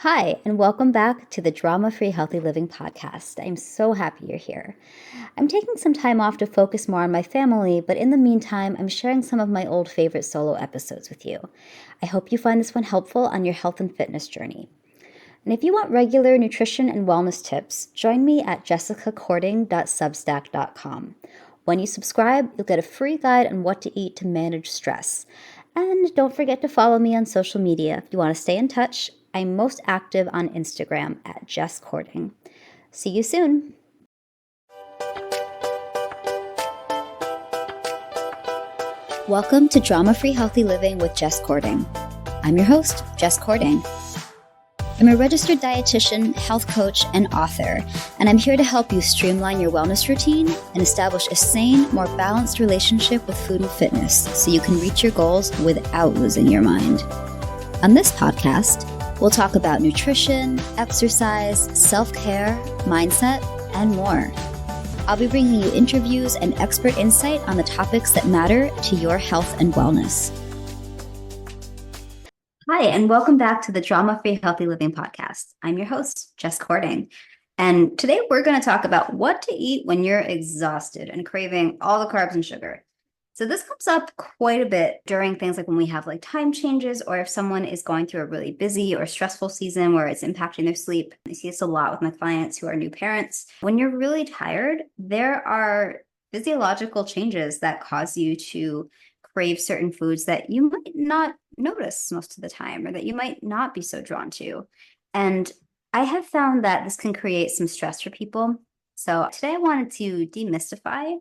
Hi, and welcome back to the Drama-Free Healthy Living podcast. I'm so happy you're here. I'm taking some time off to focus more on my family, but in the meantime, I'm sharing some of my old favorite solo episodes with you. I hope you find this one helpful on your health and fitness journey. And if you want regular nutrition and wellness tips, join me at jessicacording.substack.com. When you subscribe, you'll get a free guide on what to eat to manage stress. And don't forget to follow me on social media if you want to stay in touch. I'm most active on Instagram at Jess Cording. See you soon. Welcome to Drama-Free Healthy Living with Jess Cording. I'm your host, Jess Cording. I'm a registered dietitian, health coach, and author, and I'm here to help you streamline your wellness routine and establish a sane, more balanced relationship with food and fitness so you can reach your goals without losing your mind. On this podcast, we'll talk about nutrition, exercise, self-care, mindset, and more. I'll be bringing you interviews and expert insight on the topics that matter to your health and wellness. Hi, and welcome back to the Drama-Free Healthy Living podcast. I'm your host, Jess Cording. And today we're going to talk about what to eat when you're exhausted and craving all the carbs and sugar. So this comes up quite a bit during things like when we have like time changes, or if someone is going through a really busy or stressful season where it's impacting their sleep. I see this a lot with my clients who are new parents. When you're really tired, there are physiological changes that cause you to crave certain foods that you might not notice most of the time, or that you might not be so drawn to. And I have found that this can create some stress for people. So today I wanted to demystify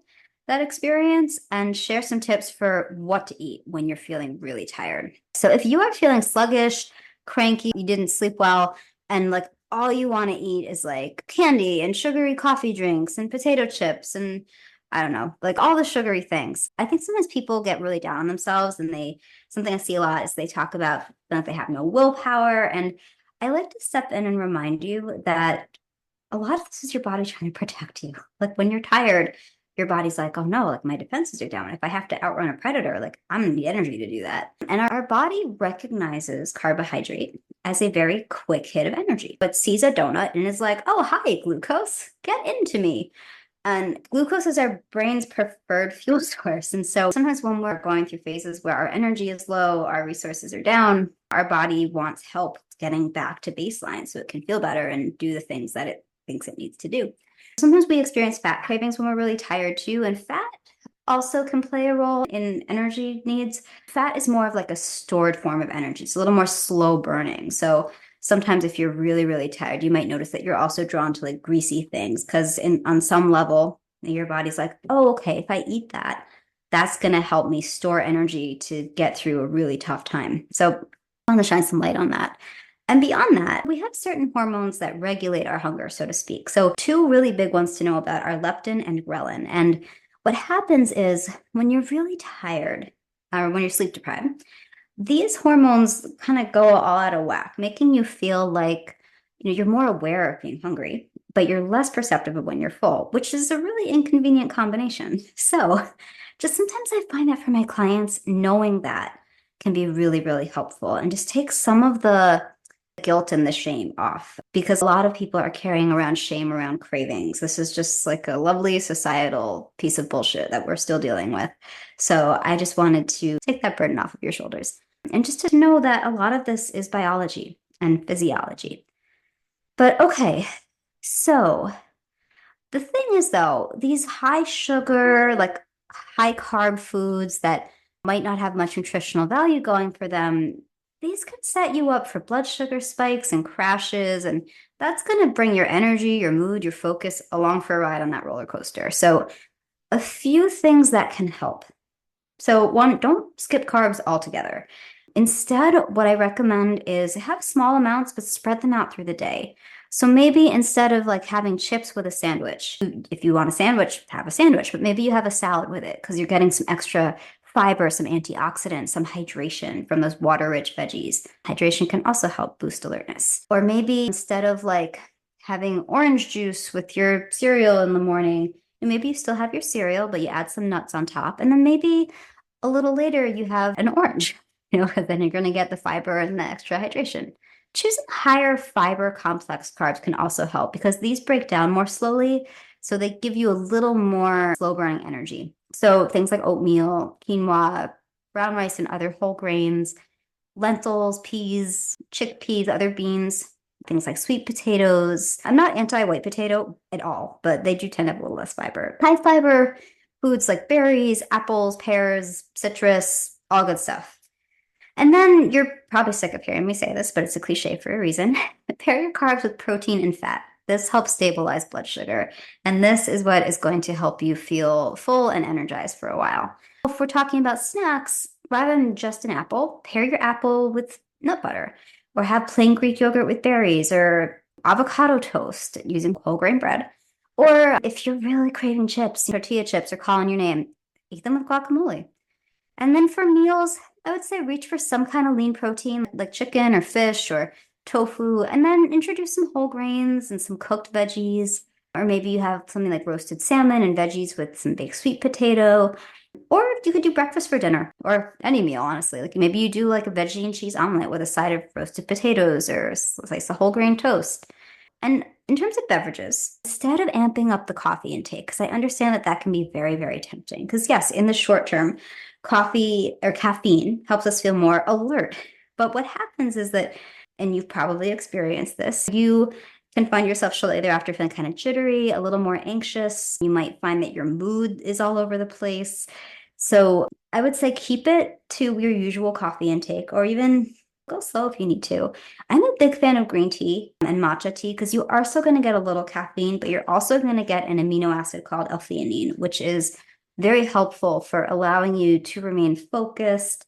that experience and share some tips for what to eat when you're feeling really tired. So if you are feeling sluggish, cranky, you didn't sleep well, and like all you want to eat is like candy and sugary coffee drinks and potato chips and I don't know, like all the sugary things. I think sometimes people get really down on themselves, and something I see a lot is they talk about that they have no willpower. And I like to step in and remind you that a lot of this is your body trying to protect you. Like when you're tired, your body's like, oh no, like my defenses are down. If I have to outrun a predator, like I'm gonna need energy to do that. And our body recognizes carbohydrate as a very quick hit of energy, but sees a donut and is like, oh, hi, glucose, get into me. And glucose is our brain's preferred fuel source. And so sometimes when we're going through phases where our energy is low, our resources are down, our body wants help getting back to baseline so it can feel better and do the things that it thinks it needs to do. Sometimes we experience fat cravings when we're really tired too, and fat also can play a role in energy needs. Fat is more of like a stored form of energy. It's a little more slow burning. So sometimes if you're really, really tired, you might notice that you're also drawn to like greasy things because on some level, your body's like, oh, okay, if I eat that, that's going to help me store energy to get through a really tough time. So I want to shine some light on that. And beyond that, we have certain hormones that regulate our hunger, so to speak. So two really big ones to know about are leptin and ghrelin. And what happens is when you're really tired or when you're sleep deprived, these hormones kind of go all out of whack, making you feel like you're more aware of being hungry, but you're less perceptive of when you're full, which is a really inconvenient combination. So just sometimes I find that for my clients, knowing that can be really, really helpful and just take some of the guilt and the shame off, because a lot of people are carrying around shame around cravings. This is just like a lovely societal piece of bullshit that we're still dealing with. So I just wanted to take that burden off of your shoulders and just to know that a lot of this is biology and physiology. But okay, so the thing is though, these high sugar, like high carb foods that might not have much nutritional value going for them, these could set you up for blood sugar spikes and crashes, and that's going to bring your energy, your mood, your focus along for a ride on that roller coaster. So a few things that can help. So one, don't skip carbs altogether. Instead, what I recommend is have small amounts, but spread them out through the day. So maybe instead of like having chips with a sandwich, if you want a sandwich, have a sandwich, but maybe you have a salad with it because you're getting some extra fiber, some antioxidants, some hydration from those water-rich veggies. Hydration can also help boost alertness. Or maybe instead of like having orange juice with your cereal in the morning, maybe you still have your cereal, but you add some nuts on top. And then maybe a little later you have an orange, because then you're going to get the fiber and the extra hydration. Choosing higher fiber complex carbs can also help because these break down more slowly. So they give you a little more slow burning energy. So things like oatmeal, quinoa, brown rice, and other whole grains, lentils, peas, chickpeas, other beans, things like sweet potatoes. I'm not anti-white potato at all, but they do tend to have a little less fiber. High fiber foods like berries, apples, pears, citrus, all good stuff. And then you're probably sick of hearing me say this, but it's a cliche for a reason. Pair your carbs with protein and fat. This helps stabilize blood sugar. And this is what is going to help you feel full and energized for a while. If we're talking about snacks, rather than just an apple, pair your apple with nut butter, or have plain Greek yogurt with berries, or avocado toast using whole grain bread. Or if you're really craving chips, tortilla chips are calling your name, eat them with guacamole. And then for meals, I would say reach for some kind of lean protein like chicken or fish or tofu, and then introduce some whole grains and some cooked veggies. Or maybe you have something like roasted salmon and veggies with some baked sweet potato. Or you could do breakfast for dinner or any meal, honestly. Like maybe you do like a veggie and cheese omelet with a side of roasted potatoes or a slice of whole grain toast. And in terms of beverages, instead of amping up the coffee intake, because I understand that that can be very, very tempting. Because yes, in the short term, coffee or caffeine helps us feel more alert. But what happens is that, and you've probably experienced this, you can find yourself shortly thereafter feeling kind of jittery, a little more anxious. You might find that your mood is all over the place. So I would say keep it to your usual coffee intake, or even go slow if you need to. I'm a big fan of green tea and matcha tea because you are still going to get a little caffeine, but you're also going to get an amino acid called L-theanine, which is very helpful for allowing you to remain focused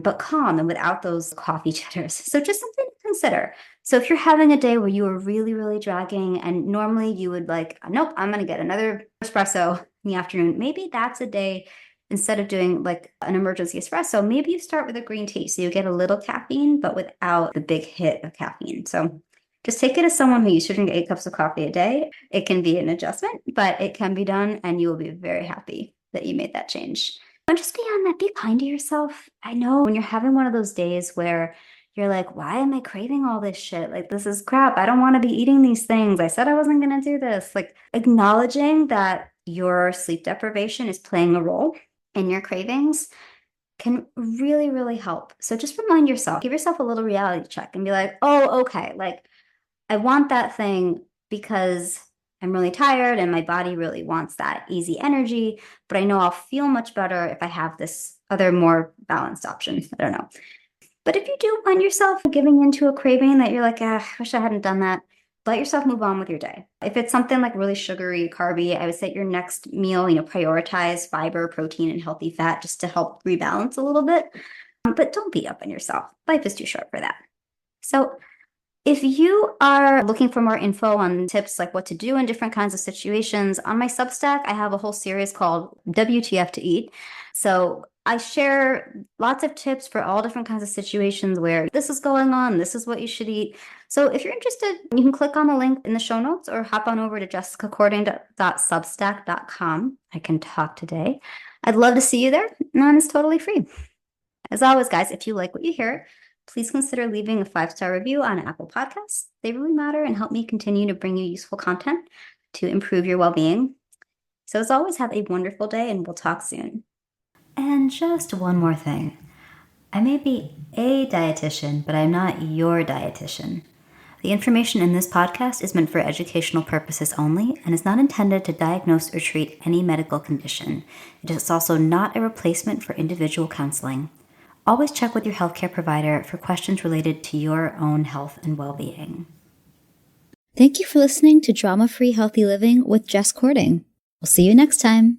but calm and without those coffee jitters. So just something to consider. So if you're having a day where you are really, really dragging and normally you would like, nope, I'm going to get another espresso in the afternoon. Maybe that's a day instead of doing like an emergency espresso, maybe you start with a green tea. So you get a little caffeine, but without the big hit of caffeine. So just take it as someone who used to drink 8 cups of coffee a day. It can be an adjustment, but it can be done and you will be very happy that you made that change. And just beyond that, be kind to yourself. I know when you're having one of those days where you're like, why am I craving all this shit? Like, this is crap. I don't want to be eating these things. I said I wasn't going to do this. Like, acknowledging that your sleep deprivation is playing a role in your cravings can really, really help. So just remind yourself, give yourself a little reality check and be like, oh, okay, like I want that thing because I'm really tired and my body really wants that easy energy, but I know I'll feel much better if I have this other more balanced option. I don't know. But if you do find yourself giving into a craving that you're like, I wish I hadn't done that, let yourself move on with your day. If it's something like really sugary, carby, I would say your next meal, prioritize fiber, protein, and healthy fat just to help rebalance a little bit. But don't beat up on yourself. Life is too short for that. So if you are looking for more info on tips like what to do in different kinds of situations, on my Substack, I have a whole series called WTF to Eat. So I share lots of tips for all different kinds of situations where this is going on, this is what you should eat. So if you're interested, you can click on the link in the show notes or hop on over to jessicacording.substack.com. I can talk today. I'd love to see you there, and it's totally free. As always, guys, if you like what you hear, please consider leaving a 5-star review on Apple Podcasts. They really matter and help me continue to bring you useful content to improve your well-being. So as always, have a wonderful day and we'll talk soon. And just one more thing. I may be a dietitian, but I'm not your dietitian. The information in this podcast is meant for educational purposes only and is not intended to diagnose or treat any medical condition. It is also not a replacement for individual counseling. Always check with your healthcare provider for questions related to your own health and well-being. Thank you for listening to Drama-Free Healthy Living with Jess Cording. We'll see you next time.